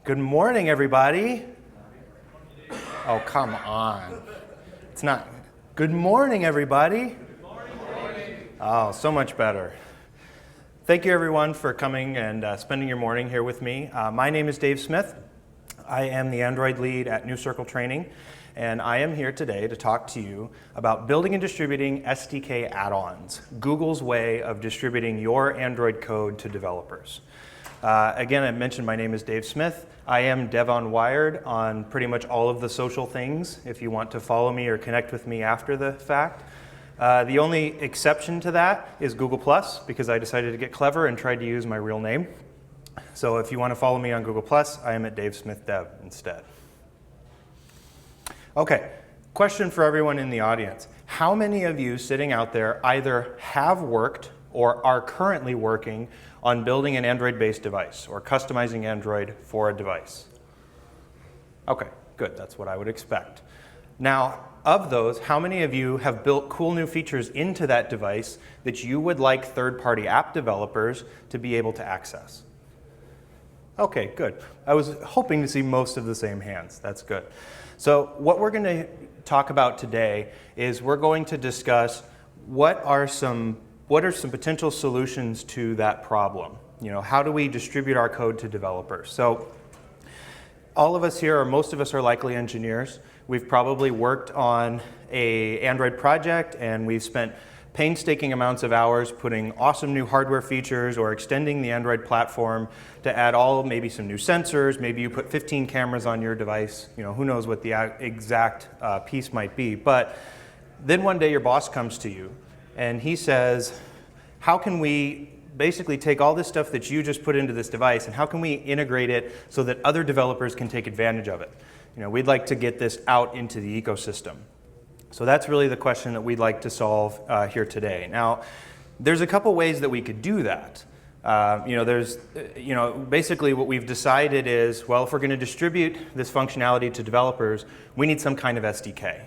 Good morning, everybody. Oh, come on. It's not. Good morning, everybody. Good morning. Oh, so much better. Thank you, everyone, for coming and spending your morning here with me. My name is Dave Smith. I am the Android lead at New Circle Training, and I am here today to talk to you about building and distributing SDK add-ons, Google's way of distributing your Android code to developers. Again, I mentioned my name is Dave Smith. I am Dev on Wired on pretty much all of the social things if you want to follow me or connect with me after the fact. The only exception to that is Google+, because I decided to get clever and tried to use my real name. So if you want to follow me on Google+, I am at Dave Smith Dev instead. Okay, question for everyone in the audience. How many of you sitting out there either have worked or are currently working on building an Android-based device or customizing Android for a device? Okay, good. That's what I would expect. Now, of those, how many of you have built cool new features into that device that you would like third-party app developers to be able to access? Okay, good. I was hoping to see most of the same hands. That's good. So what we're going to talk about today is we're going to discuss what are some potential solutions to that problem. You know, how do we distribute our code to developers? So all of us here, or most of us, are likely engineers. We've probably worked on an Android project, and we've spent painstaking amounts of hours putting awesome new hardware features or extending the Android platform to add maybe some new sensors. Maybe you put 15 cameras on your device. You know, who knows what the exact piece might be. But then one day your boss comes to you and he says, how can we basically take all this stuff that you just put into this device and how can we integrate it so that other developers can take advantage of it? You know, we'd like to get this out into the ecosystem. So that's really the question that we'd like to solve here today. Now, there's a couple ways that we could do that. Basically what we've decided is, well, if we're going to distribute this functionality to developers, we need some kind of SDK.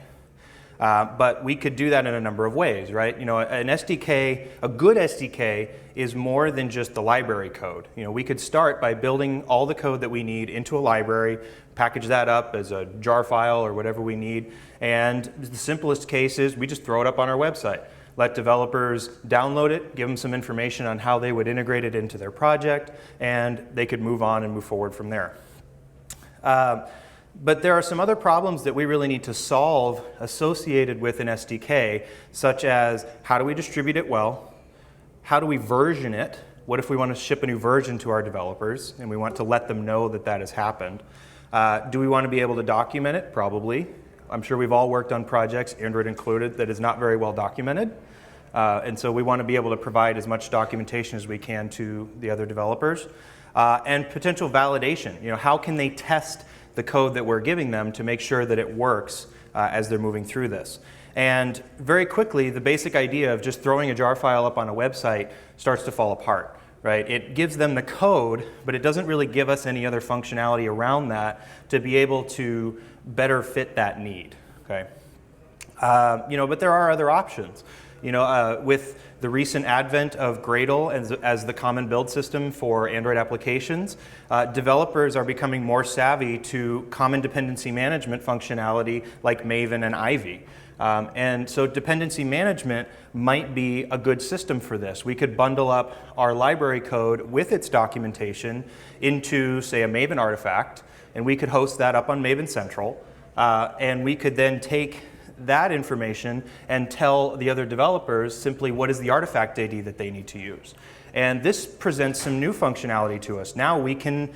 But we could do that in a number of ways, right? You know, an SDK, a good SDK, is more than just the library code. You know, we could start by building all the code that we need into a library, package that up as a jar file or whatever we need, and the simplest case is we just throw it up on our website. Let developers download it, give them some information on how they would integrate it into their project, and they could move on and move forward from there. But there are some other problems that we really need to solve associated with an SDK, such as how do we distribute it well? How do we version it? What if we want to ship a new version to our developers and we want to let them know that that has happened? Do we want to be able to document it? Probably. I'm sure we've all worked on projects, Android included, that is not very well documented. And so we want to be able to provide as much documentation as we can to the other developers. And potential validation. You know, how can they test the code that we're giving them to make sure that it works as they're moving through this? And very quickly, the basic idea of just throwing a jar file up on a website starts to fall apart, right? It gives them the code, but it doesn't really give us any other functionality around that to be able to better fit that need, okay? But there are other options. You know, with the recent advent of Gradle as the common build system for Android applications, developers are becoming more savvy to common dependency management functionality like Maven and Ivy. And so dependency management might be a good system for this. We could bundle up our library code with its documentation into, say, a Maven artifact, and we could host that up on Maven Central, and we could then take that information and tell the other developers simply what is the artifact ID that they need to use. And this presents some new functionality to us. Now we can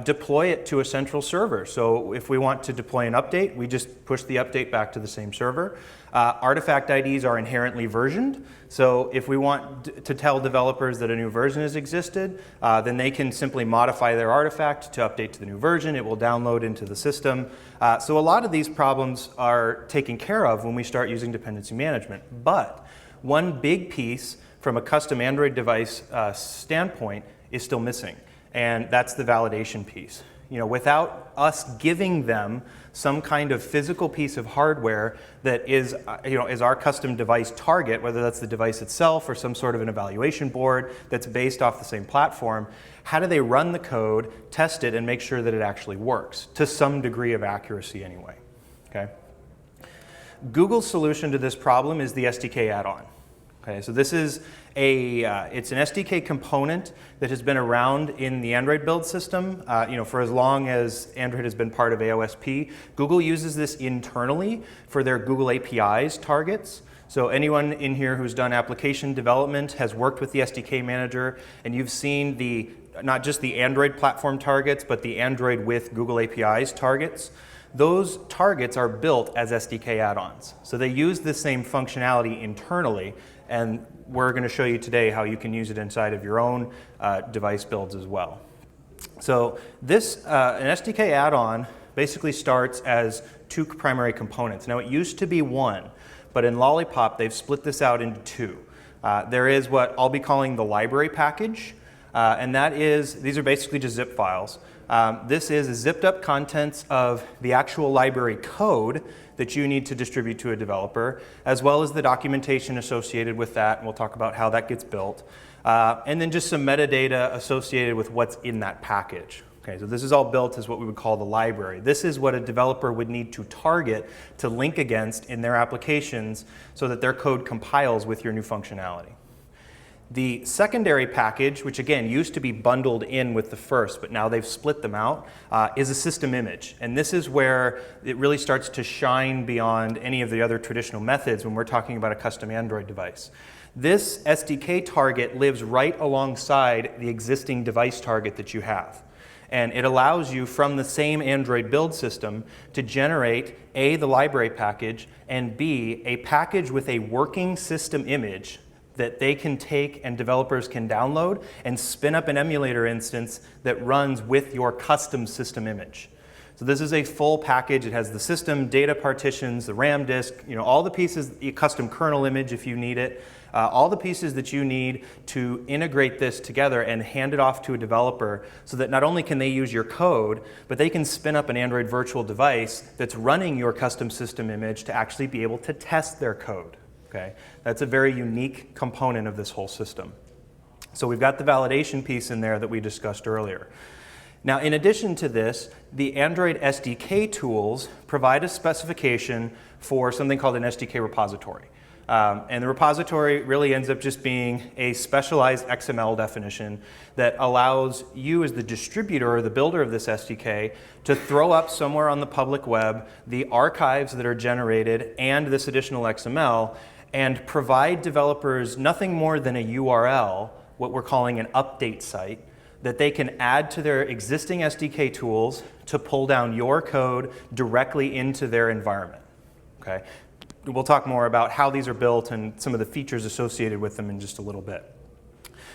deploy it to a central server. So if we want to deploy an update, we just push the update back to the same server. Artifact IDs are inherently versioned. So if we want to tell developers that a new version has existed, then they can simply modify their artifact to update to the new version. It will download into the system. So a lot of these problems are taken care of when we start using dependency management. But one big piece from a custom Android device standpoint is still missing. And that's the validation piece. without us giving them some kind of physical piece of hardware that is, is our custom device target, whether that's the device itself or some sort of an evaluation board that's based off the same platform, how do they run the code, test it, and make sure that it actually works to some degree of accuracy anyway? Okay. Google's solution to this problem is the SDK add-on. Okay, so this is it's an SDK component that has been around in the Android build system, for as long as Android has been part of AOSP. Google uses this internally for their Google APIs targets. So anyone in here who's done application development has worked with the SDK manager, and you've seen not just the Android platform targets, but the Android with Google APIs targets. Those targets are built as SDK add-ons. So they use the same functionality internally, and we're going to show you today how you can use it inside of your own device builds as well. So an SDK add-on basically starts as two primary components. Now, it used to be one, but in Lollipop, they've split this out into two. There is what I'll be calling the library package, and these are basically just zip files. This is zipped up contents of the actual library code that you need to distribute to a developer, as well as the documentation associated with that, and we'll talk about how that gets built. And then just some metadata associated with what's in that package. Okay, so this is all built as what we would call the library. This is what a developer would need to target to link against in their applications so that their code compiles with your new functionality. The secondary package, which again used to be bundled in with the first, but now they've split them out, is a system image. And this is where it really starts to shine beyond any of the other traditional methods when we're talking about a custom Android device. This SDK target lives right alongside the existing device target that you have. And it allows you from the same Android build system to generate A, the library package, and B, a package with a working system image that they can take and developers can download and spin up an emulator instance that runs with your custom system image. So this is a full package. It has the system, data partitions, the RAM disk, all the pieces, the custom kernel image if you need it, all the pieces that you need to integrate this together and hand it off to a developer so that not only can they use your code, but they can spin up an Android virtual device that's running your custom system image to actually be able to test their code. Okay, that's a very unique component of this whole system. So we've got the validation piece in there that we discussed earlier. Now, in addition to this, the Android SDK tools provide a specification for something called an SDK repository. And the repository really ends up just being a specialized XML definition that allows you as the distributor or the builder of this SDK to throw up somewhere on the public web the archives that are generated and this additional XML and provide developers nothing more than a URL, what we're calling an update site, that they can add to their existing SDK tools to pull down your code directly into their environment. Okay? We'll talk more about how these are built and some of the features associated with them in just a little bit.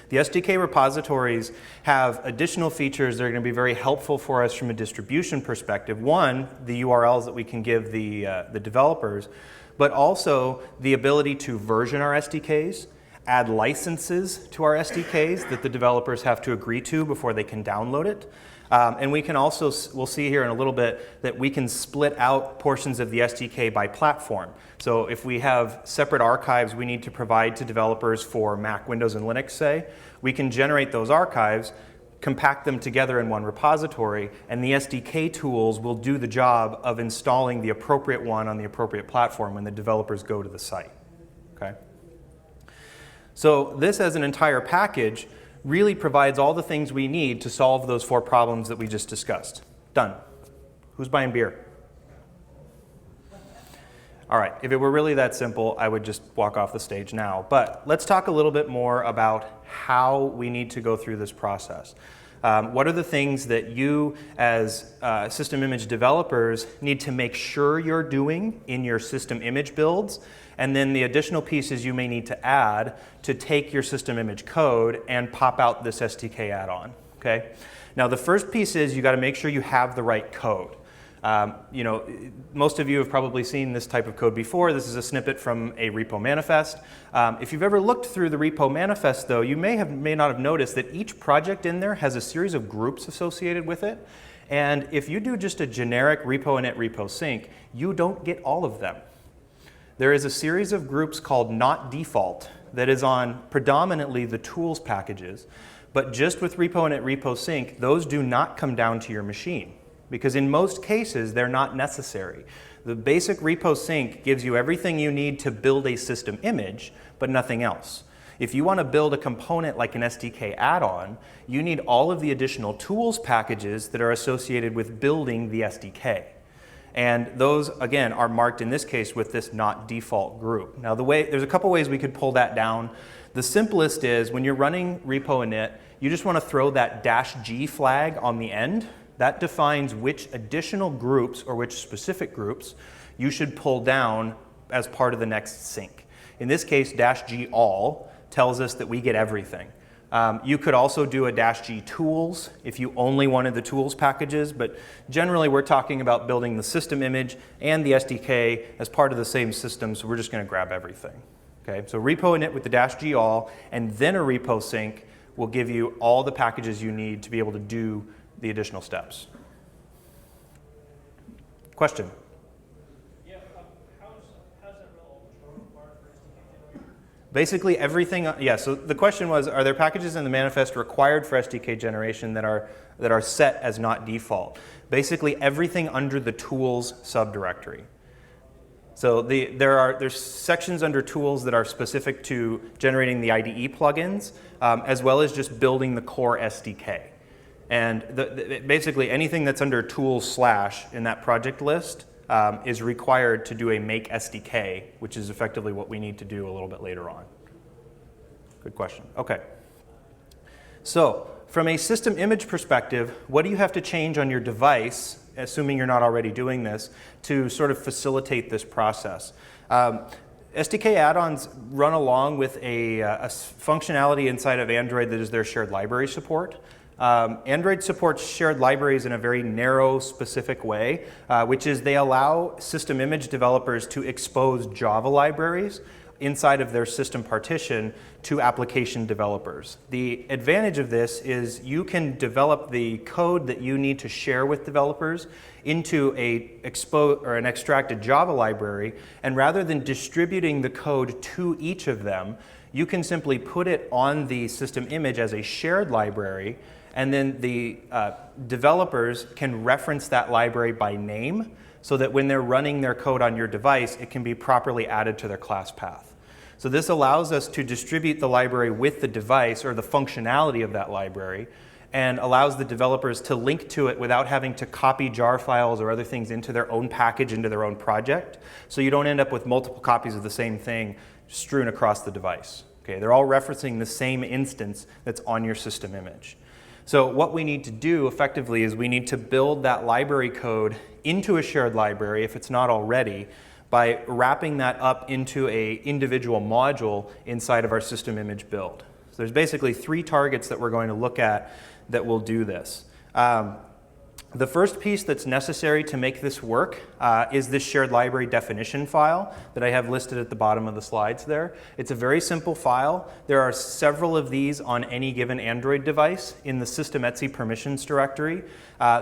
The SDK repositories have additional features that are going to be very helpful for us from a distribution perspective. One, the URLs that we can give the developers, but also the ability to version our SDKs, add licenses to our SDKs that the developers have to agree to before they can download it. And we can also, we'll see here in a little bit, that we can split out portions of the SDK by platform. So if we have separate archives we need to provide to developers for Mac, Windows, and Linux, say, we can generate those archives, compact them together in one repository, and the SDK tools will do the job of installing the appropriate one on the appropriate platform when the developers go to the site. Okay? So this as an entire package really provides all the things we need to solve those four problems that we just discussed. Done. Who's buying beer? All right, if it were really that simple, I would just walk off the stage now. But let's talk a little bit more about how we need to go through this process. What are the things that you as system image developers need to make sure you're doing in your system image builds? And then the additional pieces you may need to add to take your system image code and pop out this SDK add-on. Okay? Now the first piece is you got to make sure you have the right code. You know, most of you have probably seen this type of code before. This is a snippet from a repo manifest. If you've ever looked through the repo manifest, though, you may not have noticed that each project in there has a series of groups associated with it. And if you do just a generic repo init repo sync, you don't get all of them. There is a series of groups called not default that is on predominantly the tools packages. But just with repo init repo sync, those do not come down to your machine, because in most cases, they're not necessary. The basic repo sync gives you everything you need to build a system image, but nothing else. If you want to build a component like an SDK add-on, you need all of the additional tools packages that are associated with building the SDK. And those, again, are marked in this case with this not default group. Now, there's a couple ways we could pull that down. The simplest is when you're running repo init, you just want to throw that -g flag on the end. That defines which additional groups or which specific groups you should pull down as part of the next sync. In this case, -g all tells us that we get everything. You could also do a -g tools if you only wanted the tools packages, but generally we're talking about building the system image and the SDK as part of the same system, so we're just going to grab everything. Okay, so repo init with the -g all and then a repo sync will give you all the packages you need to be able to do the additional steps. Question? Yeah, how's that required for SDK generation? Basically everything, yeah, so the question was, are there packages in the manifest required for SDK generation that are set as not default? Basically everything under the tools subdirectory. So there's sections under tools that are specific to generating the IDE plugins, as well as just building the core SDK. And basically anything that's under tools / in that project list is required to do a make SDK, which is effectively what we need to do a little bit later on. Good question. Okay. So from a system image perspective, what do you have to change on your device, assuming you're not already doing this, to sort of facilitate this process? SDK add-ons run along with a functionality inside of Android that is their shared library support. Android supports shared libraries in a very narrow, specific way, which is they allow system image developers to expose Java libraries inside of their system partition to application developers. The advantage of this is you can develop the code that you need to share with developers into an extracted Java library, and rather than distributing the code to each of them, you can simply put it on the system image as a shared library, and then the developers can reference that library by name so that when they're running their code on your device, it can be properly added to their class path. So this allows us to distribute the library with the device or the functionality of that library, and allows the developers to link to it without having to copy jar files or other things into their own package, into their own project. So you don't end up with multiple copies of the same thing strewn across the device. Okay, they're all referencing the same instance that's on your system image. So what we need to do effectively is we need to build that library code into a shared library, if it's not already, by wrapping that up into an individual module inside of our system image build. So there's basically 3 targets that we're going to look at that will do this. The first piece that's necessary to make this work is this shared library definition file that I have listed at the bottom of the slides there. It's a very simple file. There are several of these on any given Android device in the system etc permissions directory.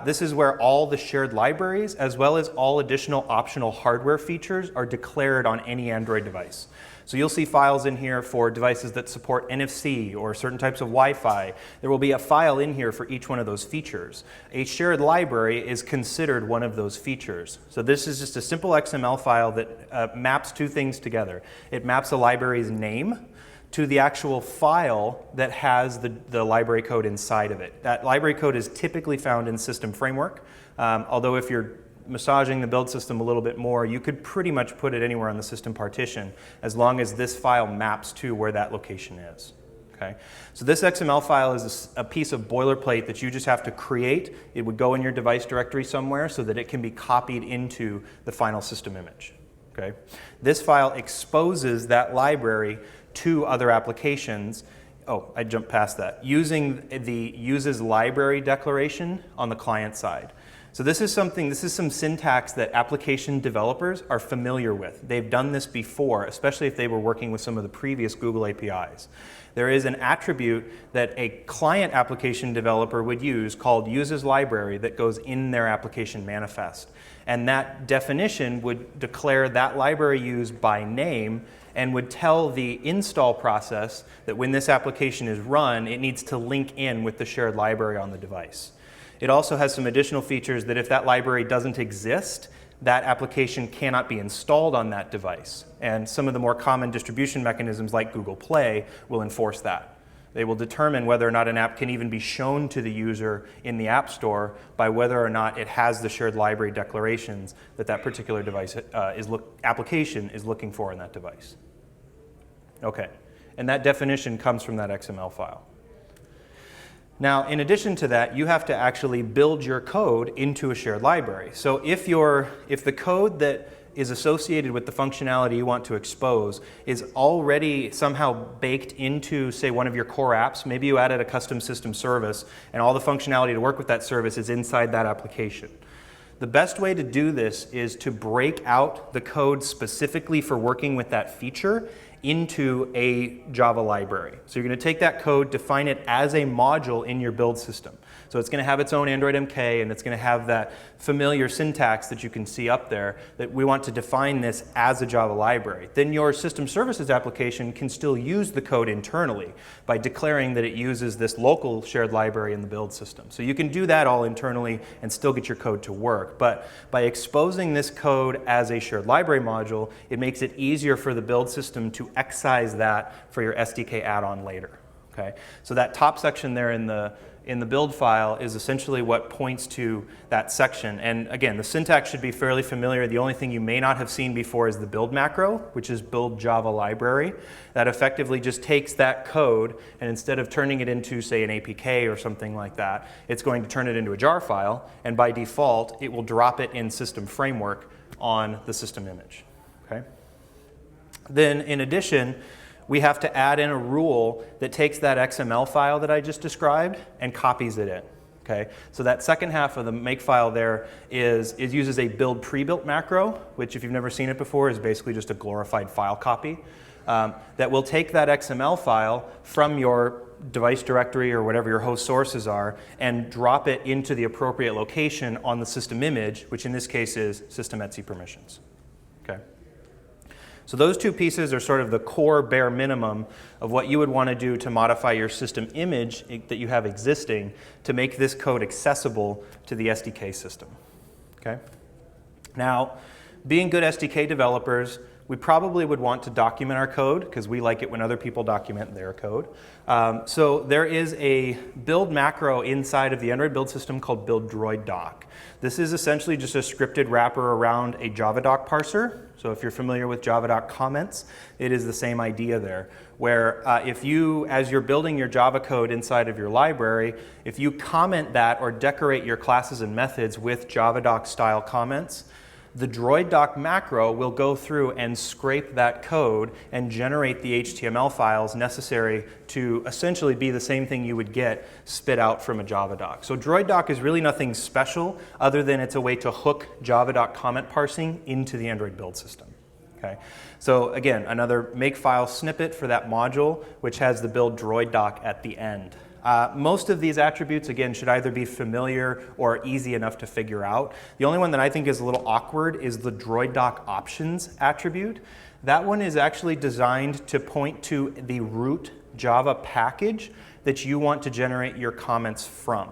This is where all the shared libraries as well as all additional optional hardware features are declared on any Android device. So you'll see files in here for devices that support NFC or certain types of Wi-Fi. There will be a file in here for each one of those features. A shared library is considered one of those features. So this is just a simple XML file that maps 2 things together. It maps a library's name to the actual file that has the library code inside of it. That library code is typically found in System Framework, although if you're massaging the build system a little bit more, you could pretty much put it anywhere on the system partition as long as this file maps to where that location is. Okay? So this XML file is a piece of boilerplate that you just have to create. It would go in your device directory somewhere so that it can be copied into the final system image. Okay? This file exposes that library to other applications. Oh, I jumped past that. Using the uses library declaration on the client side. So this is some syntax that application developers are familiar with. They've done this before, especially if they were working with some of the previous Google APIs. There is an attribute that a client application developer would use called uses library that goes in their application manifest. And that definition would declare that library use by name and would tell the install process that when this application is run, it needs to link in with the shared library on the device. It also has some additional features that if that library doesn't exist, that application cannot be installed on that device. And some of the more common distribution mechanisms like Google Play will enforce that. They will determine whether or not an app can even be shown to the user in the App Store by whether or not it has the shared library declarations that that particular device application is looking for in that device. Okay, and that definition comes from that XML file. Now, in addition to that, you have to actually build your code into a shared library. So if the code that is associated with the functionality you want to expose is already somehow baked into, say, one of your core apps, maybe you added a custom system service and all the functionality to work with that service is inside that application. The best way to do this is to break out the code specifically for working with that feature into a Java library. So you're going to take that code, define it as a module in your build system. So it's going to have its own Android MK, and it's going to have that familiar syntax that you can see up there that we want to define this as a Java library. Then your system services application can still use the code internally by declaring that it uses this local shared library in the build system. So you can do that all internally and still get your code to work. But by exposing this code as a shared library module, it makes it easier for the build system to excise that for your SDK add-on later. Okay? So that top section there in the build file is essentially what points to that section. And again, the syntax should be fairly familiar. The only thing you may not have seen before is the build macro, which is build Java library. That effectively just takes that code, and instead of turning it into, say, an APK or something like that, it's going to turn it into a jar file, and by default, it will drop it in system framework on the system image. Okay? Then, in addition, we have to add in a rule that takes that XML file that I just described and copies it in. Okay? So that second half of the makefile there uses a build pre-built macro, which if you've never seen it before is basically just a glorified file copy that will take that XML file from your device directory or whatever your host sources are and drop it into the appropriate location on the system image, which in this case is system etc permissions. Okay? So those two pieces are sort of the core bare minimum of what you would want to do to modify your system image that you have existing to make this code accessible to the SDK system. Okay? Now, being good SDK developers, we probably would want to document our code because we like it when other people document their code. So there is a build macro inside of the Android build system called build droid doc. This is essentially just a scripted wrapper around a JavaDoc parser. So if you're familiar with JavaDoc comments, it is the same idea there, where if you, as you're building your Java code inside of your library, if you comment that or decorate your classes and methods with JavaDoc style comments, the droid.doc macro will go through and scrape that code and generate the HTML files necessary to essentially be the same thing you would get spit out from a JavaDoc. So droid.doc is really nothing special other than it's a way to hook JavaDoc comment parsing into the Android build system. Okay? So again, another makefile snippet for that module, which has the build droid.doc at the end. Most of these attributes, again, should either be familiar or easy enough to figure out. The only one that I think is a little awkward is the droid.doc options attribute. That one is actually designed to point to the root Java package that you want to generate your comments from.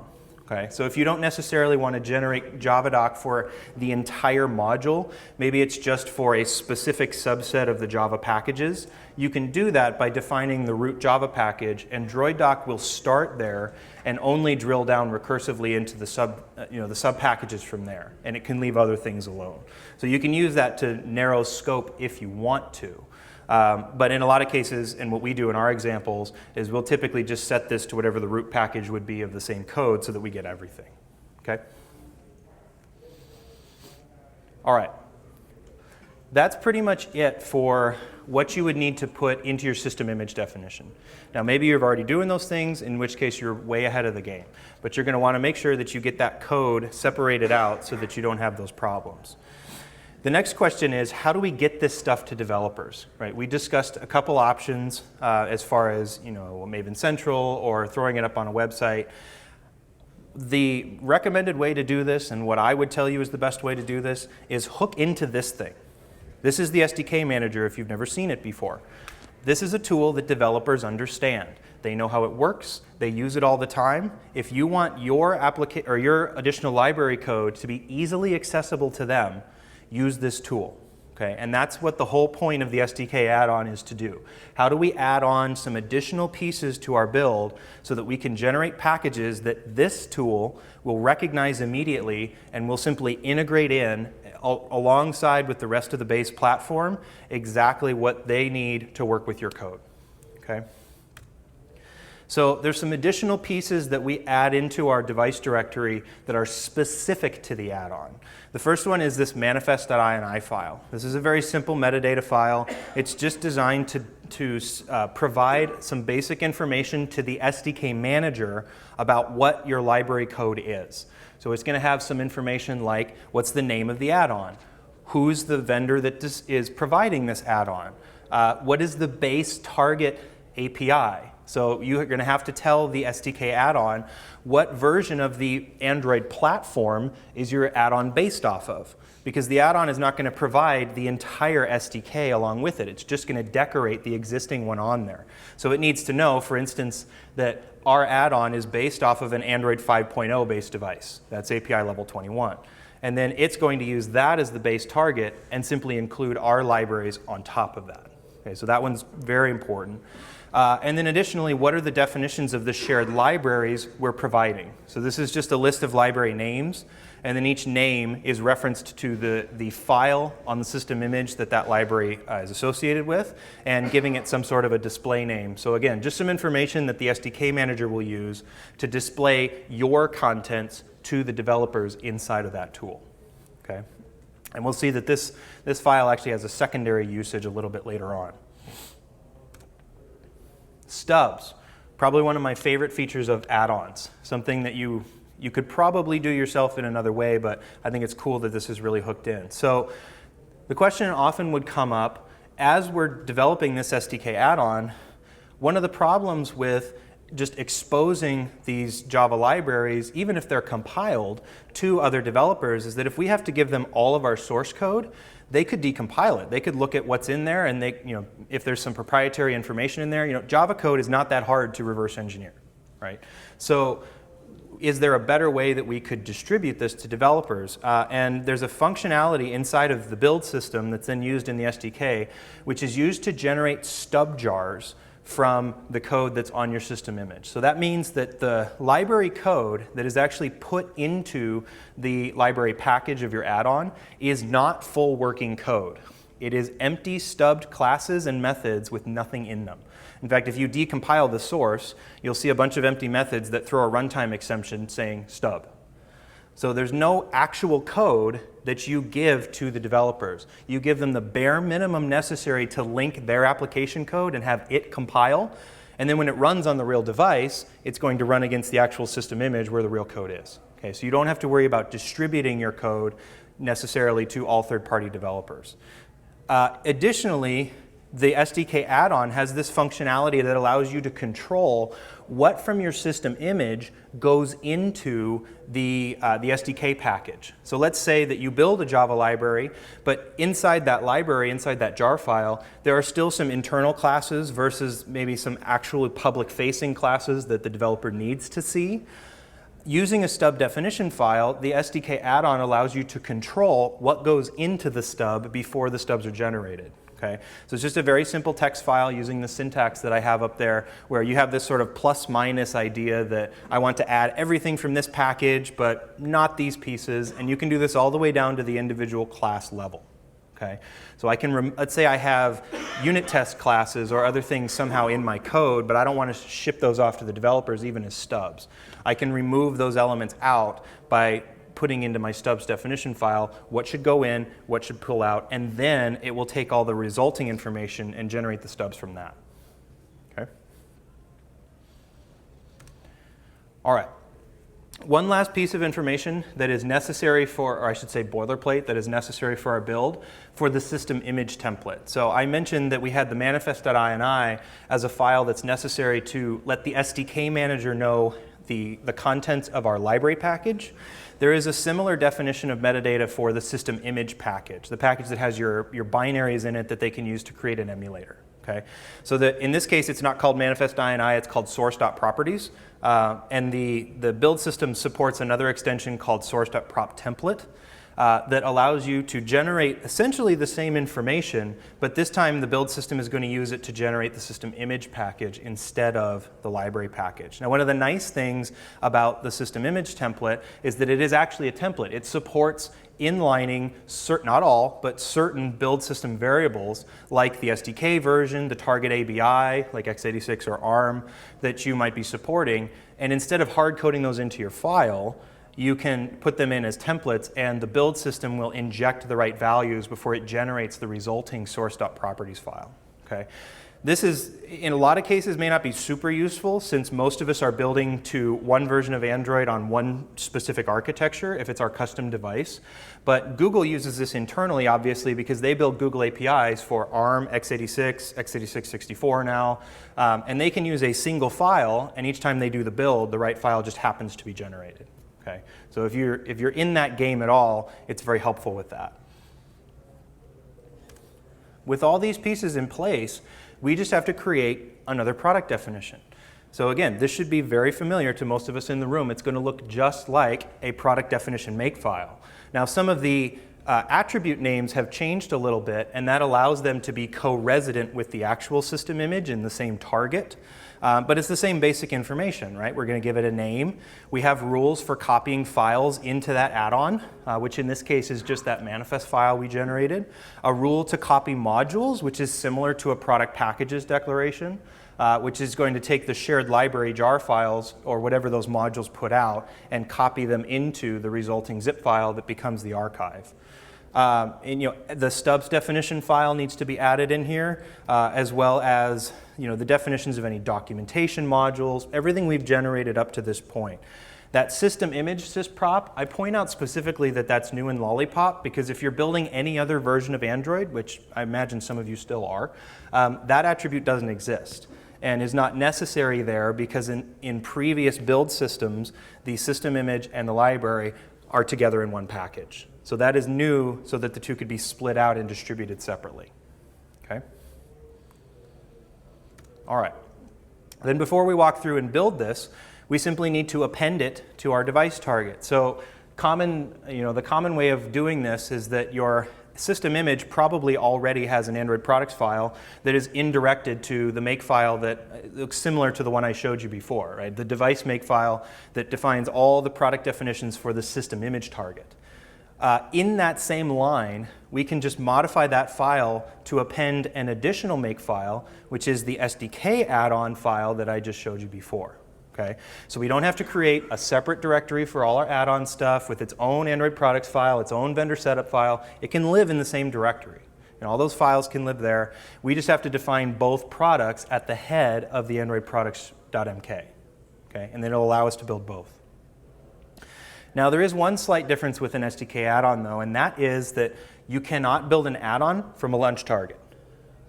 Okay, so if you don't necessarily want to generate JavaDoc for the entire module, maybe it's just for a specific subset of the Java packages, you can do that by defining the root Java package, and droid.doc will start there and only drill down recursively into the sub packages from there, and it can leave other things alone. So you can use that to narrow scope if you want to. But in a lot of cases, and what we do in our examples, is we'll typically just set this to whatever the root package would be of the same code so that we get everything. Okay? All right. That's pretty much it for what you would need to put into your system image definition. Now maybe you're already doing those things, in which case you're way ahead of the game. But you're going to want to make sure that you get that code separated out so that you don't have those problems. The next question is, how do we get this stuff to developers? Right? We discussed a couple options as far as Maven Central or throwing it up on a website. The recommended way to do this, and what I would tell you is the best way to do this, is hook into this thing. This is the SDK Manager if you've never seen it before. This is a tool that developers understand. They know how it works. They use it all the time. If you want your additional library code to be easily accessible to them, use this tool. Okay? And that's what the whole point of the SDK add-on is to do. How do we add on some additional pieces to our build so that we can generate packages that this tool will recognize immediately and will simply integrate in alongside with the rest of the base platform exactly what they need to work with your code. Okay? So there's some additional pieces that we add into our device directory that are specific to the add-on. The first one is this manifest.ini file. This is a very simple metadata file. It's just designed to provide some basic information to the SDK manager about what your library code is. So it's going to have some information like what's the name of the add-on, who's the vendor that is providing this add-on, what is the base target API. So you're going to have to tell the SDK add-on what version of the Android platform is your add-on based off of. Because the add-on is not going to provide the entire SDK along with it. It's just going to decorate the existing one on there. So it needs to know, for instance, that our add-on is based off of an Android 5.0 based device. That's API level 21. And then it's going to use that as the base target and simply include our libraries on top of that. Okay, so that one's very important. And then additionally, what are the definitions of the shared libraries we're providing? So this is just a list of library names, and then each name is referenced to the file on the system image that library is associated with, and giving it some sort of a display name. So again, just some information that the SDK manager will use to display your contents to the developers inside of that tool. Okay? And we'll see that this file actually has a secondary usage a little bit later on. Stubs, probably one of my favorite features of add-ons, something that you could probably do yourself in another way, but I think it's cool that this is really hooked in. So the question often would come up, as we're developing this SDK add-on, one of the problems with just exposing these Java libraries, even if they're compiled to other developers, is that if we have to give them all of our source code, they could decompile it. They could look at what's in there, and if there's some proprietary information in there, Java code is not that hard to reverse engineer, right? So is there a better way that we could distribute this to developers? And there's a functionality inside of the build system that's then used in the SDK, which is used to generate stub jars from the code that's on your system image. So that means that the library code that is actually put into the library package of your add-on is not full working code. It is empty stubbed classes and methods with nothing in them. In fact, if you decompile the source, you'll see a bunch of empty methods that throw a runtime exception saying stub. So there's no actual code that you give to the developers. You give them the bare minimum necessary to link their application code and have it compile. And then when it runs on the real device, it's going to run against the actual system image where the real code is. Okay, so you don't have to worry about distributing your code necessarily to all third-party developers. Additionally, the SDK add-on has this functionality that allows you to control what from your system image goes into the SDK package. So let's say that you build a Java library, but inside that library, inside that jar file, there are still some internal classes versus maybe some actually public-facing classes that the developer needs to see. Using a stub definition file, the SDK add-on allows you to control what goes into the stub before the stubs are generated. Okay? So it's just a very simple text file using the syntax that I have up there, where you have this sort of plus-minus idea that I want to add everything from this package, but not these pieces. And you can do this all the way down to the individual class level. Okay? So I can, let's say I have unit test classes or other things somehow in my code, but I don't want to ship those off to the developers even as stubs. I can remove those elements out by putting into my stubs definition file what should go in, what should pull out, and then it will take all the resulting information and generate the stubs from that. Okay? All right. One last piece of information that is necessary for, or I should say boilerplate, that is necessary for our build for the system image template. So I mentioned that we had the manifest.ini as a file that's necessary to let the SDK manager know the contents of our library package. There is a similar definition of metadata for the system image package, the package that has your binaries in it that they can use to create an emulator. Okay? So in this case, it's not called manifest.ini, it's called source.properties. And the build system supports another extension called source.prop-template that allows you to generate essentially the same information, but this time the build system is going to use it to generate the system image package instead of the library package. Now, one of the nice things about the system image template is that it is actually a template. It supports inlining, not all, but certain build system variables like the SDK version, the target ABI, like x86 or ARM, that you might be supporting. And instead of hard coding those into your file, you can put them in as templates, and the build system will inject the right values before it generates the resulting source.properties file. Okay? This is, in a lot of cases, may not be super useful since most of us are building to one version of Android on one specific architecture if it's our custom device. But Google uses this internally, obviously, because they build Google APIs for ARM, x86, x86-64 now, and they can use a single file, and each time they do the build, the right file just happens to be generated. Okay? So if you're in that game at all, it's very helpful with that. With all these pieces in place, we just have to create another product definition. So again, this should be very familiar to most of us in the room. It's going to look just like a product definition makefile. Now, some of the attribute names have changed a little bit, and that allows them to be co-resident with the actual system image in the same target. But it's the same basic information, right? We're going to give it a name. We have rules for copying files into that add-on, which in this case is just that manifest file we generated. A rule to copy modules, which is similar to a product packages declaration, which is going to take the shared library jar files or whatever those modules put out and copy them into the resulting zip file that becomes the archive. And, the stubs definition file needs to be added in here, as well as the definitions of any documentation modules, everything we've generated up to this point. That system image sysprop, I point out specifically that that's new in Lollipop because if you're building any other version of Android, which I imagine some of you still are, that attribute doesn't exist and is not necessary there because in previous build systems, the system image and the library are together in one package. So that is new so that the two could be split out and distributed separately. Okay? All right. Then before we walk through and build this, we simply need to append it to our device target. So the common way of doing this is that your system image probably already has an Android products file that is indirected to the makefile that looks similar to the one I showed you before, right? The device makefile that defines all the product definitions for the system image target. In that same line, we can just modify that file to append an additional makefile, which is the SDK add-on file that I just showed you before. Okay? So we don't have to create a separate directory for all our add-on stuff with its own Android products file, its own vendor setup file. It can live in the same directory. And all those files can live there. We just have to define both products at the head of the Android products.mk. Okay? And then it'll allow us to build both. Now, there is one slight difference with an SDK add-on, though, and that is that you cannot build an add-on from a lunch target.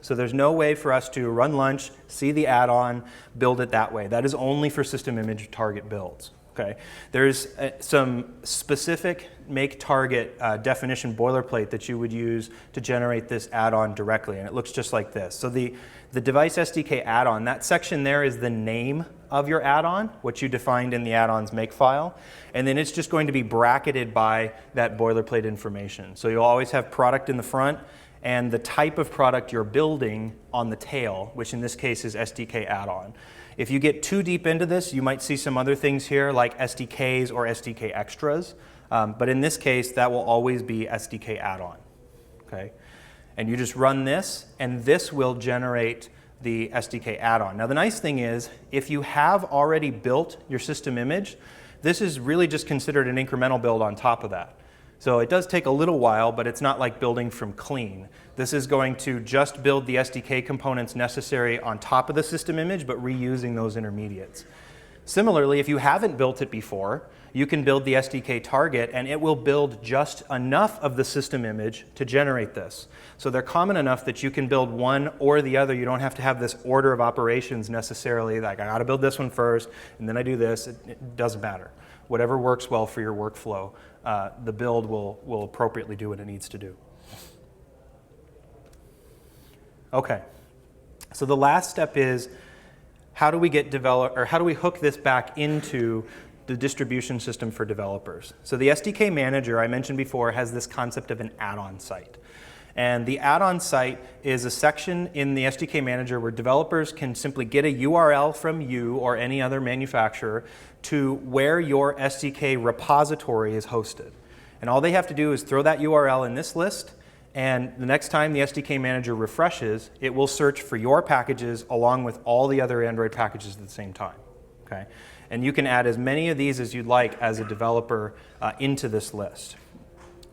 So there's no way for us to run lunch, see the add-on, build it that way. That is only for system image target builds. Okay? There's some specific make target definition boilerplate that you would use to generate this add-on directly, and it looks just like this. So the device SDK add-on, that section there is the name of your add-on, what you defined in the add-ons makefile, and then it's just going to be bracketed by that boilerplate information. So you'll always have product in the front and the type of product you're building on the tail, which in this case is SDK add-on. If you get too deep into this, you might see some other things here like SDKs or SDK extras, but in this case, that will always be SDK add-on. Okay? And you just run this, and this will generate the SDK add-on. Now, the nice thing is, if you have already built your system image, This is really just considered an incremental build on top of that. So it does take a little while, but it's not like building from clean. This is going to just build the SDK components necessary on top of the system image, but reusing those intermediates. Similarly, if you haven't built it before, you can build the SDK target, and it will build just enough of the system image to generate this. So they're common enough that you can build one or the other. You don't have to have this order of operations necessarily, like I got to build this one first, and then I do this. It doesn't matter. Whatever works well for your workflow, the build will appropriately do what it needs to do. Okay, so the last step is how do we hook this back into the distribution system for developers? So the SDK manager I mentioned before has this concept of an add-on site. And the add-on site is a section in the SDK manager where developers can simply get a URL from you or any other manufacturer to where your SDK repository is hosted. And all they have to do is throw that URL in this list, and the next time the SDK manager refreshes, it will search for your packages along with all the other Android packages at the same time. Okay? And you can add as many of these as you'd like as a developer into this list.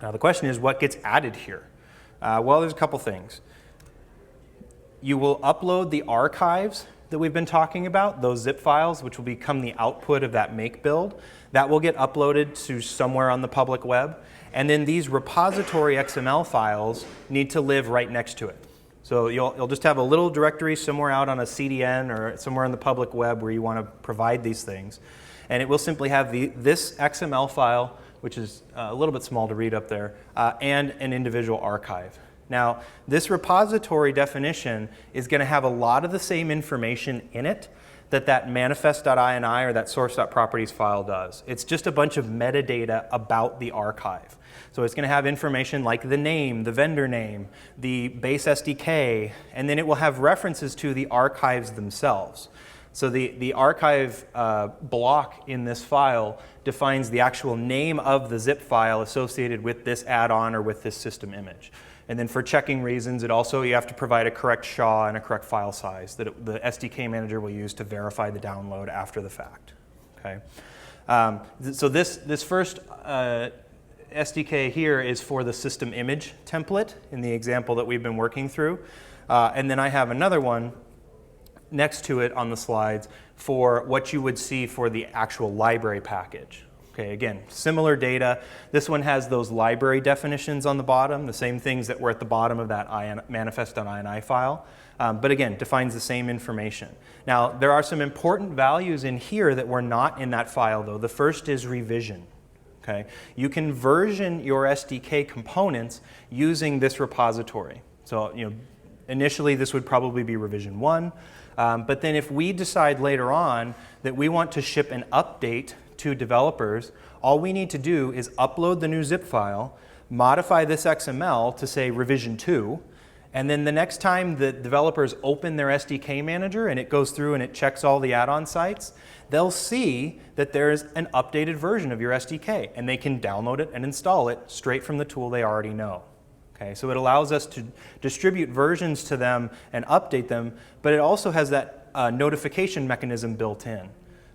Now the question is, what gets added here? Well, there's a couple things. You will upload the archives that we've been talking about, those zip files, which will become the output of that make build. That will get uploaded to somewhere on the public web. And then these repository XML files need to live right next to it. So you'll just have a little directory somewhere out on a CDN or somewhere on the public web where you want to provide these things. And it will simply have this XML file, which is a little bit small to read up there, and an individual archive. Now, this repository definition is going to have a lot of the same information in it that manifest.ini or that source.properties file does. It's just a bunch of metadata about the archive. So it's going to have information like the name, the vendor name, the base SDK, and then it will have references to the archives themselves. So the archive block in this file defines the actual name of the zip file associated with this add-on or with this system image. And then for checking reasons, you have to provide a correct SHA and a correct file size that the SDK manager will use to verify the download after the fact. Okay. So this first SDK here is for the system image template in the example that we've been working through. And then I have another one next to it on the slides for what you would see for the actual library package. Okay, again, similar data. This one has those library definitions on the bottom, the same things that were at the bottom of that manifest.ini file, but again, defines the same information. Now, there are some important values in here that were not in that file, though. The first is revision. Okay? You can version your SDK components using this repository. So, initially this would probably be revision 1, but then if we decide later on that we want to ship an update to developers, all we need to do is upload the new zip file, modify this XML to say revision 2, and then the next time the developers open their SDK manager and it goes through and it checks all the add-on sites, they'll see that there's an updated version of your SDK, and they can download it and install it straight from the tool they already know. Okay, so it allows us to distribute versions to them and update them, but it also has that notification mechanism built in.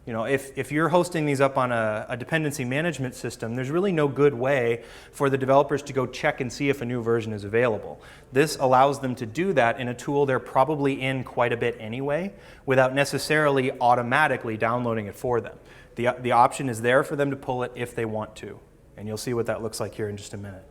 If you're hosting these up on a dependency management system, there's really no good way for the developers to go check and see if a new version is available. This allows them to do that in a tool they're probably in quite a bit anyway, without necessarily automatically downloading it for them. The option is there for them to pull it if they want to, and you'll see what that looks like here in just a minute.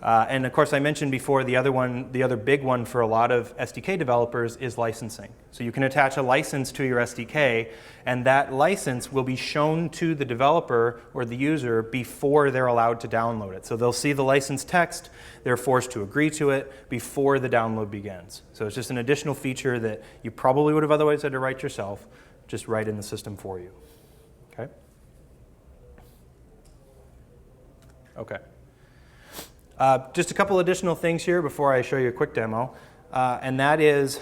And of course, I mentioned before the other big one for a lot of SDK developers is licensing. So you can attach a license to your SDK, and that license will be shown to the developer or the user before they're allowed to download it. So they'll see the license text, they're forced to agree to it before the download begins. So it's just an additional feature that you probably would have otherwise had to write yourself, just write in the system for you. Okay? Okay. Just a couple additional things here before I show you a quick demo, and that is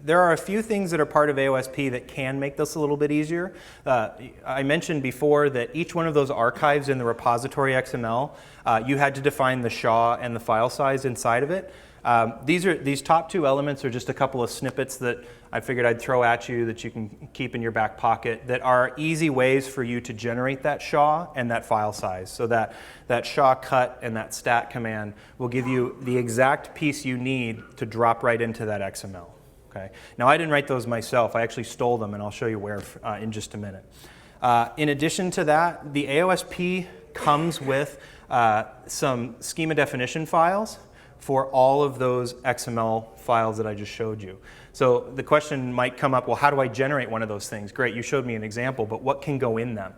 there are a few things that are part of AOSP that can make this a little bit easier. I mentioned before that each one of those archives in the repository XML, you had to define the SHA and the file size inside of it. These top two elements are just a couple of snippets that I figured I'd throw at you that you can keep in your back pocket that are easy ways for you to generate that SHA and that file size. So that SHA cut and that stat command will give you the exact piece you need to drop right into that XML. Okay. Now I didn't write those myself. I actually stole them, and I'll show you where in just a minute. In addition to that, the AOSP comes with some schema definition files for all of those XML files that I just showed you. So the question might come up, well, how do I generate one of those things? Great, you showed me an example, but what can go in them?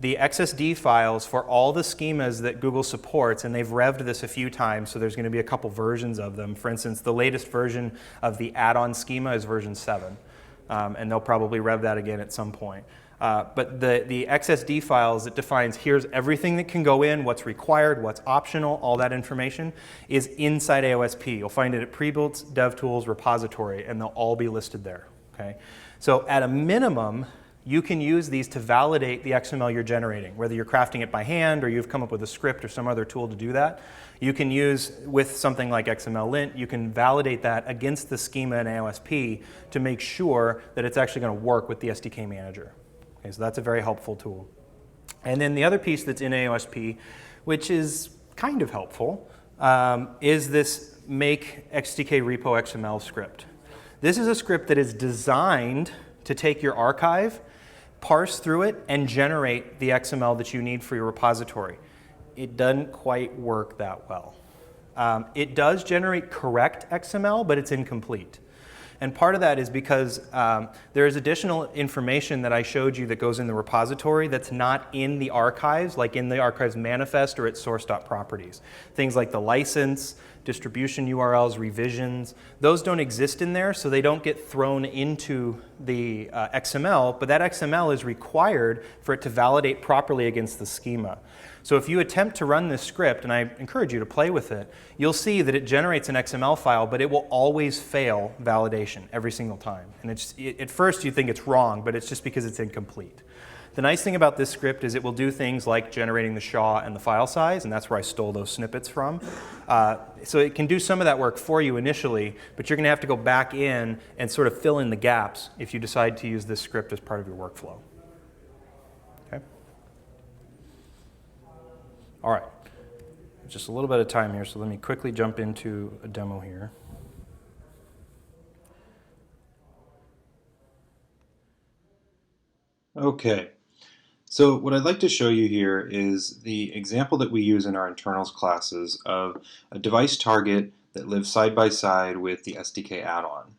The XSD files for all the schemas that Google supports, and they've revved this a few times, so there's going to be a couple versions of them. For instance, the latest version of the add-on schema is version 7, and they'll probably rev that again at some point. But the XSD files, it defines here's everything that can go in, what's required, what's optional, all that information is inside AOSP. You'll find it at pre-built DevTools repository, and they'll all be listed there. Okay? So at a minimum, you can use these to validate the XML you're generating, whether you're crafting it by hand or you've come up with a script or some other tool to do that. You can use, with something like XML-lint, you can validate that against the schema in AOSP to make sure that it's actually going to work with the SDK manager. Okay, so that's a very helpful tool. And then the other piece that's in AOSP, which is kind of helpful, is this make SDK repo XML script. This is a script that is designed to take your archive, parse through it, and generate the XML that you need for your repository. It doesn't quite work that well. It does generate correct XML, but it's incomplete. And part of that is because there is additional information that I showed you that goes in the repository that's not in the archives, like in the archives manifest or at source.properties. Things like the license, distribution URLs, revisions, those don't exist in there, so they don't get thrown into the XML, but that XML is required for it to validate properly against the schema. So if you attempt to run this script, and I encourage you to play with it, you'll see that it generates an XML file, but it will always fail validation every single time. And at first you think it's wrong, but it's just because it's incomplete. The nice thing about this script is it will do things like generating the SHA and the file size, and that's where I stole those snippets from. So it can do some of that work for you initially, but you're going to have to go back in and sort of fill in the gaps if you decide to use this script as part of your workflow. Okay? All right. Just a little bit of time here, so let me quickly jump into a demo here. Okay. So what I'd like to show you here is the example that we use in our internals classes of a device target that lives side by side with the SDK add-on.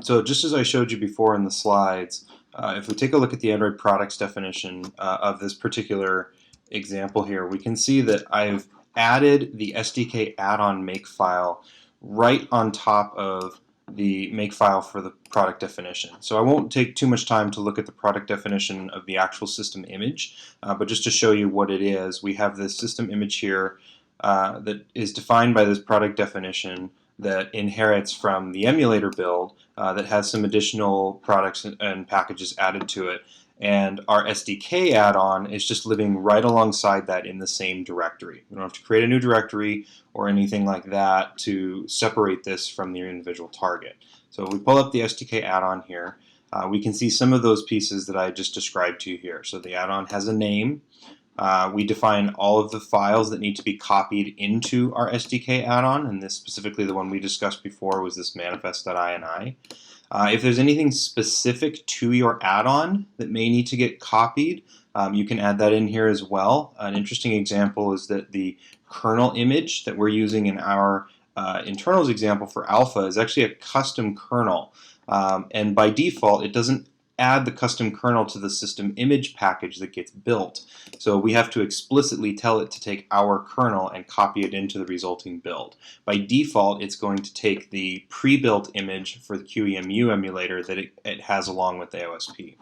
So just as I showed you before in the slides, if we take a look at the Android products definition of this particular example here, we can see that I've added the SDK add-on makefile right on top of the makefile for the product definition. So I won't take too much time to look at the product definition of the actual system image, but just to show you what it is, we have this system image here that is defined by this product definition that inherits from the emulator build that has some additional products and packages added to it. And our SDK add-on is just living right alongside that in the same directory. You don't have to create a new directory or anything like that to separate this from the individual target. So if we pull up the SDK add-on here, we can see some of those pieces that I just described to you here. So the add-on has a name. We define all of the files that need to be copied into our SDK add-on, and this specifically the one we discussed before was this manifest.ini. If there's anything specific to your add-on that may need to get copied, you can add that in here as well. An interesting example is that the kernel image that we're using in our internals example for alpha is actually a custom kernel. And by default, it doesn't add the custom kernel to the system image package that gets built. So we have to explicitly tell it to take our kernel and copy it into the resulting build. By default, it's going to take the pre-built image for the QEMU emulator that it has along with the AOSP.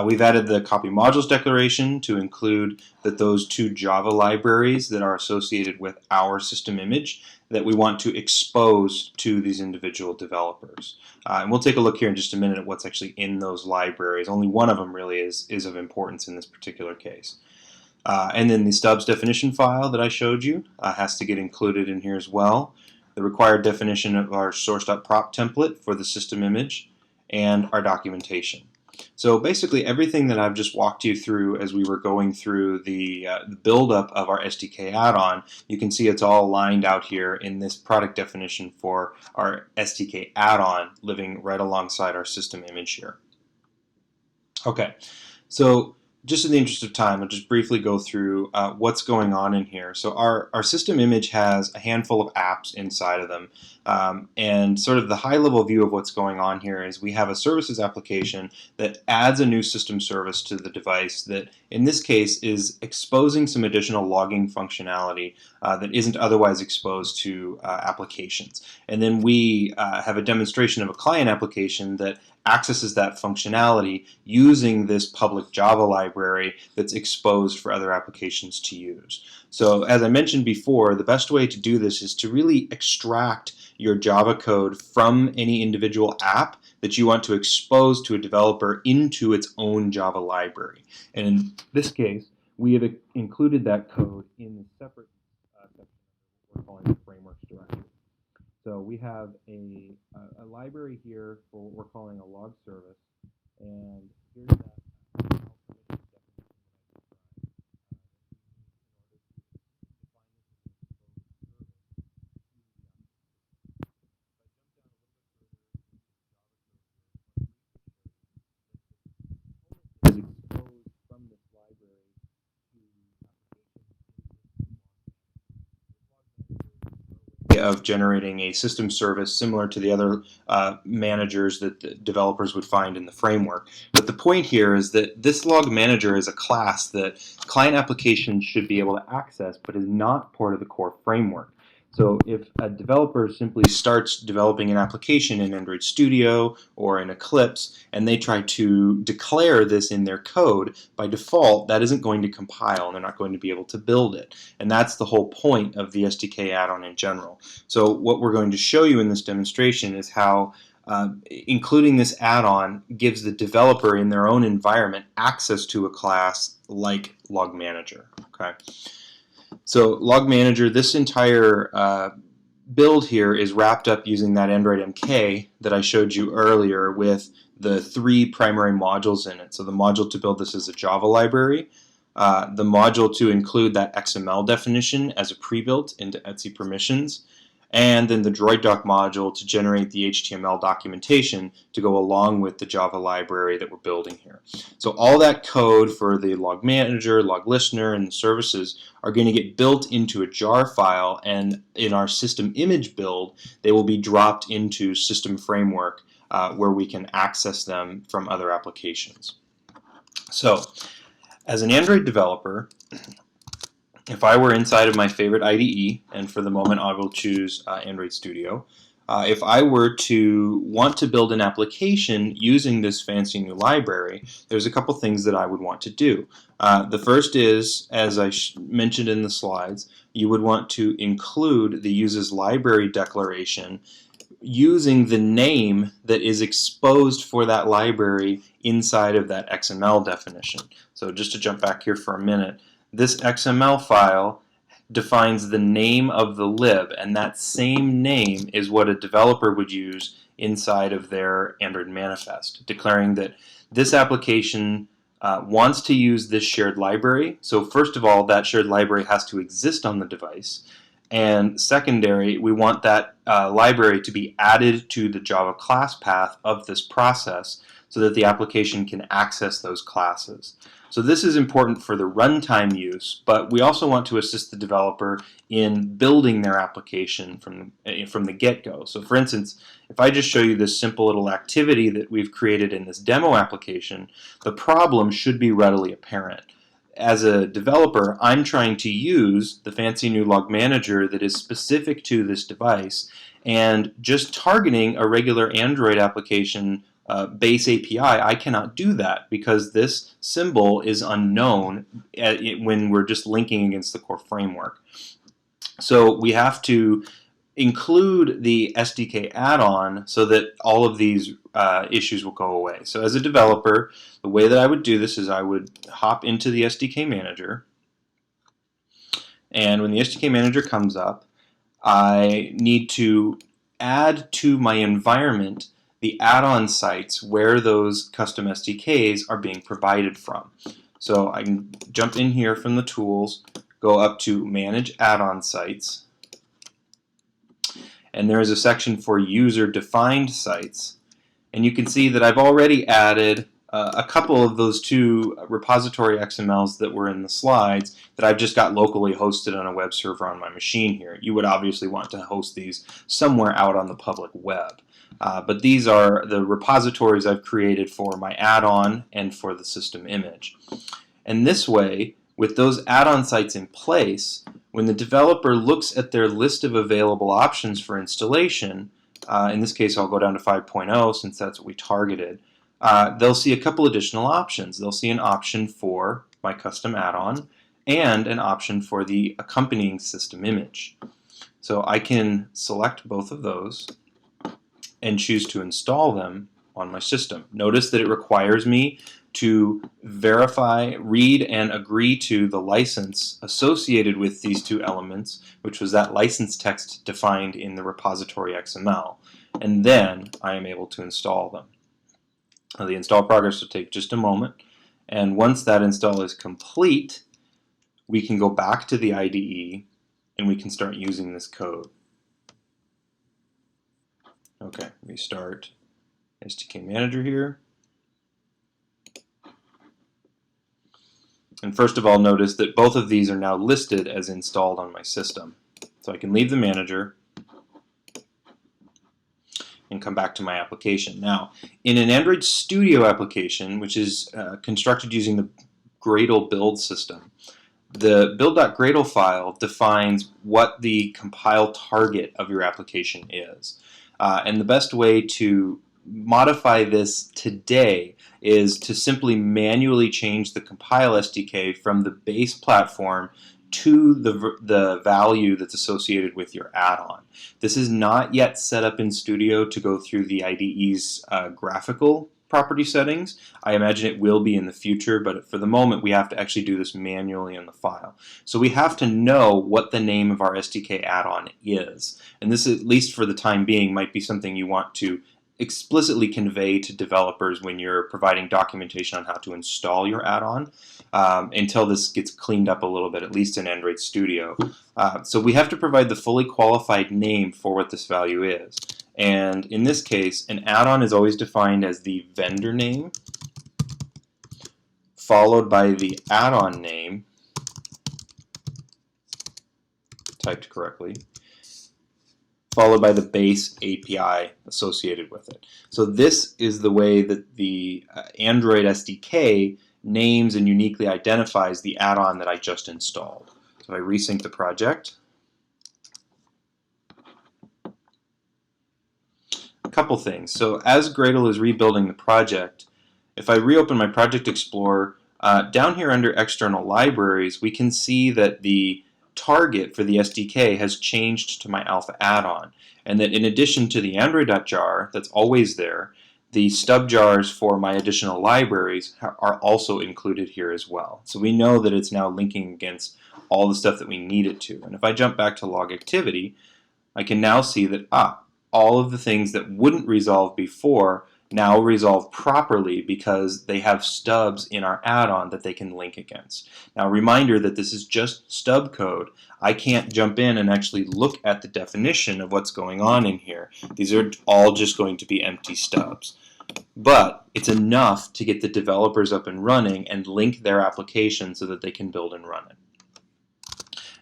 We've added the copy modules declaration to include that those two Java libraries that are associated with our system image that we want to expose to these individual developers. And we'll take a look here in just a minute at what's actually in those libraries. Only one of them really is of importance in this particular case. And then the stubs definition file that I showed you has to get included in here as well. The required definition of our source.prop template for the system image and our documentation. So basically everything that I've just walked you through as we were going through the buildup of our SDK add-on, you can see it's all lined out here in this product definition for our SDK add-on living right alongside our system image here. Okay, so just in the interest of time, I'll just briefly go through what's going on in here. So our system image has a handful of apps inside of them. And sort of the high-level view of what's going on here is we have a services application that adds a new system service to the device that, in this case, is exposing some additional logging functionality that isn't otherwise exposed to applications. And then we have a demonstration of a client application that accesses that functionality using this public Java library that's exposed for other applications to use. So as I mentioned before, the best way to do this is to really extract your Java code from any individual app that you want to expose to a developer into its own Java library. And in this case, we have included that code in the separate section we're calling the frameworks directory. So we have a library here for what we're calling a log service, and here's that. Is exposed from this library to of generating a system service similar to the other managers that the developers would find in the framework. But the point here is that this log manager is a class that client applications should be able to access, but is not part of the core framework. So if a developer simply starts developing an application in Android Studio or in Eclipse and they try to declare this in their code, by default that isn't going to compile and they're not going to be able to build it. And that's the whole point of the SDK add-on in general. So what we're going to show you in this demonstration is how including this add-on gives the developer in their own environment access to a class like Log Manager. Okay. So Log Manager, this entire build here is wrapped up using that Android MK that I showed you earlier with the 3 primary modules in it. So the module to build this is a Java library, the module to include that XML definition as a pre-built into Etsy permissions, and then the DroidDoc module to generate the HTML documentation to go along with the Java library that we're building here. So all that code for the log manager, log listener, and the services are going to get built into a jar file, and in our system image build they will be dropped into system framework where we can access them from other applications. So as an Android developer, if I were inside of my favorite IDE, and for the moment I will choose Android Studio, if I were to want to build an application using this fancy new library, there's a couple things that I would want to do. The first is, as I mentioned in the slides, you would want to include the uses library declaration using the name that is exposed for that library inside of that XML definition. So just to jump back here for a minute, this XML file defines the name of the lib, and that same name is what a developer would use inside of their Android manifest, declaring that this application wants to use this shared library. So first of all, that shared library has to exist on the device, and secondary, we want that library to be added to the Java class path of this process so that the application can access those classes. So this is important for the runtime use, but we also want to assist the developer in building their application from the get-go. So for instance, if I just show you this simple little activity that we've created in this demo application, the problem should be readily apparent. As a developer, I'm trying to use the fancy new log manager that is specific to this device, and just targeting a regular Android application base API, I cannot do that because this symbol is unknown when we're just linking against the core framework. So we have to include the SDK add-on so that all of these issues will go away. So as a developer, the way that I would do this is I would hop into the SDK manager, And when the SDK manager comes up, I need to add to my environment the add-on sites where those custom SDKs are being provided from. So I can jump in here from the tools, go up to Manage Add-on Sites, and there is a section for user-defined sites. And you can see that I've already added a couple of those two repository XMLs that were in the slides that I've just got locally hosted on a web server on my machine here. You would obviously want to host these somewhere out on the public web. But these are the repositories I've created for my add-on and for the system image. And this way, with those add-on sites in place, when the developer looks at their list of available options for installation, in this case I'll go down to 5.0 since that's what we targeted, they'll see a couple additional options. They'll see an option for my custom add-on and an option for the accompanying system image. So I can select both of those and choose to install them on my system. Notice that it requires me to verify, read, and agree to the license associated with these two elements, which was that license text defined in the repository XML. And then I am able to install them. The install progress will take just a moment, and once that install is complete, we can go back to the IDE and we can start using this code. Okay, restart SDK Manager here. And first of all, notice that both of these are now listed as installed on my system. So I can leave the manager and come back to my application. Now, in an Android Studio application, which is constructed using the Gradle build system, the build.gradle file defines what the compile target of your application is. And the best way to modify this today is to simply manually change the compile SDK from the base platform to the value that's associated with your add-on. This is not yet set up in Studio to go through the IDE's graphical property settings. I imagine it will be in the future, but for the moment we have to actually do this manually in the file. So we have to know what the name of our SDK add-on is. And this, at least for the time being, might be something you want to explicitly convey to developers when you're providing documentation on how to install your add-on until this gets cleaned up a little bit, at least in Android Studio. So we have to provide the fully qualified name for what this value is. And in this case, an add-on is always defined as the vendor name, followed by the add-on name, typed correctly, followed by the base API associated with it. So this is the way that the Android SDK names and uniquely identifies the add-on that I just installed. So I resync the project. A couple things. So as Gradle is rebuilding the project, if I reopen my Project Explorer, down here under External Libraries, we can see that the target for the SDK has changed to my alpha add-on, and that in addition to the Android.jar that's always there, the stub jars for my additional libraries are also included here as well. So we know that it's now linking against all the stuff that we need it to. And if I jump back to log activity, I can now see that all of the things that wouldn't resolve before now resolve properly because they have stubs in our add-on that they can link against. Now, reminder that this is just stub code. I can't jump in and actually look at the definition of what's going on in here. These are all just going to be empty stubs. But it's enough to get the developers up and running and link their application so that they can build and run it.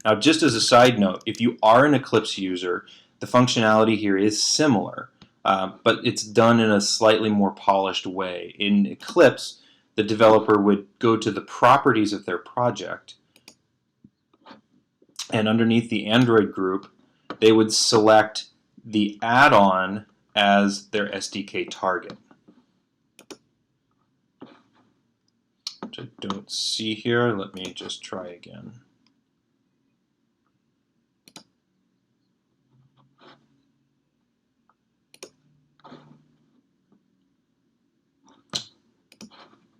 Now, just as a side note, if you are an Eclipse user, the functionality here is similar. But it's done in a slightly more polished way. In Eclipse, the developer would go to the properties of their project, and underneath the Android group, they would select the add-on as their SDK target. Which I don't see here. Let me just try again.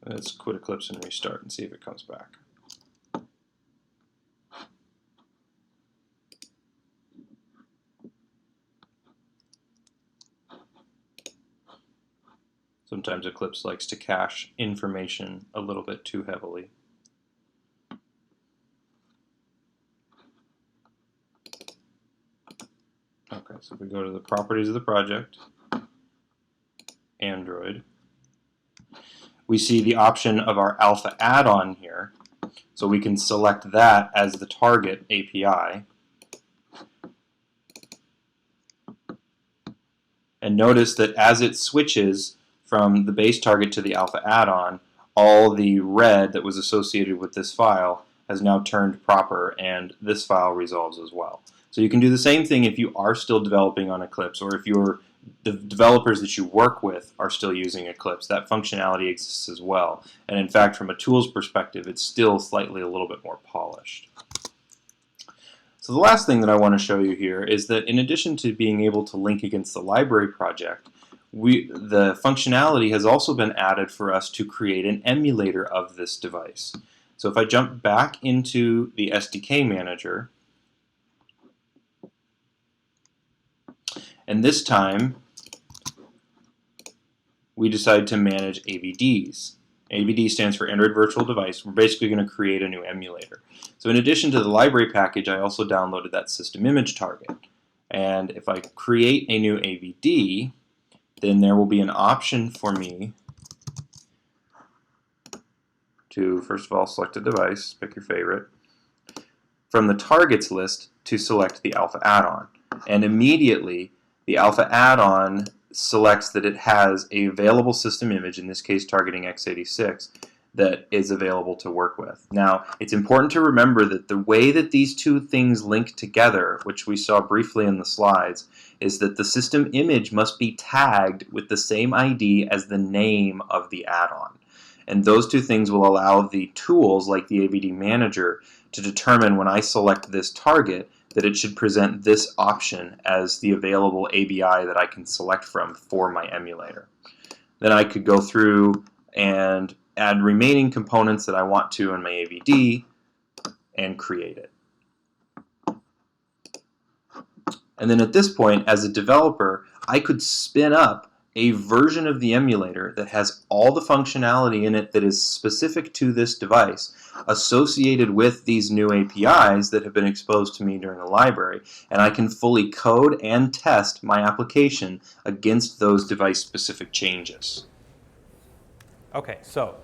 Let's quit Eclipse and restart and see if it comes back. Sometimes Eclipse likes to cache information a little bit too heavily. Okay, so if we go to the properties of the project, Android, we see the option of our alpha add-on here. So we can select that as the target API. And notice that as it switches from the base target to the alpha add-on, all the red that was associated with this file has now turned proper, and this file resolves as well. So you can do the same thing if you are still developing on Eclipse, or if the developers that you work with are still using Eclipse. That functionality exists as well. And in fact, from a tools perspective, it's still slightly a little bit more polished. So the last thing that I want to show you here is that in addition to being able to link against the library project, the functionality has also been added for us to create an emulator of this device. So if I jump back into the SDK manager, and this time we decide to manage AVDs. AVD stands for Android Virtual Device. We're basically going to create a new emulator. So in addition to the library package, I also downloaded that system image target. And if I create a new AVD, then there will be an option for me to, first of all, select a device, pick your favorite, from the targets list to select the alpha add-on. And immediately, the alpha add-on selects that it has a available system image, in this case targeting x86, that is available to work with. Now, it's important to remember that the way that these two things link together, which we saw briefly in the slides, is that the system image must be tagged with the same ID as the name of the add-on. And those two things will allow the tools like the AVD Manager to determine when I select this target that it should present this option as the available ABI that I can select from for my emulator. Then I could go through and add remaining components that I want to in my AVD and create it. And then at this point, as a developer, I could spin up a version of the emulator that has all the functionality in it that is specific to this device, associated with these new APIs that have been exposed to me during the library, and I can fully code and test my application against those device-specific changes. Okay, so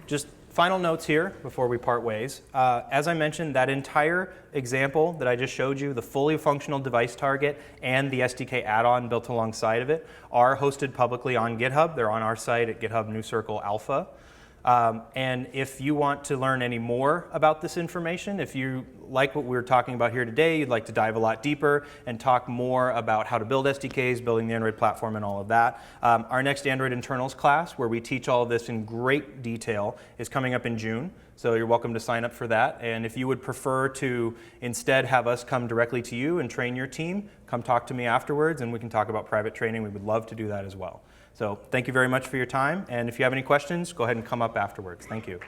just final notes here before we part ways. As I mentioned, that entire example that I just showed you, the fully functional device target and the SDK add-on built alongside of it, are hosted publicly on GitHub. They're on our site at GitHub New Circle Alpha. And if you want to learn any more about this information, if you like what we were talking about here today, you'd like to dive a lot deeper and talk more about how to build SDKs, building the Android platform and all of that, our next Android internals class, where we teach all of this in great detail, is coming up in June. So you're welcome to sign up for that. And if you would prefer to instead have us come directly to you and train your team, come talk to me afterwards and we can talk about private training. We would love to do that as well. So thank you very much for your time, and if you have any questions, go ahead and come up afterwards. Thank you.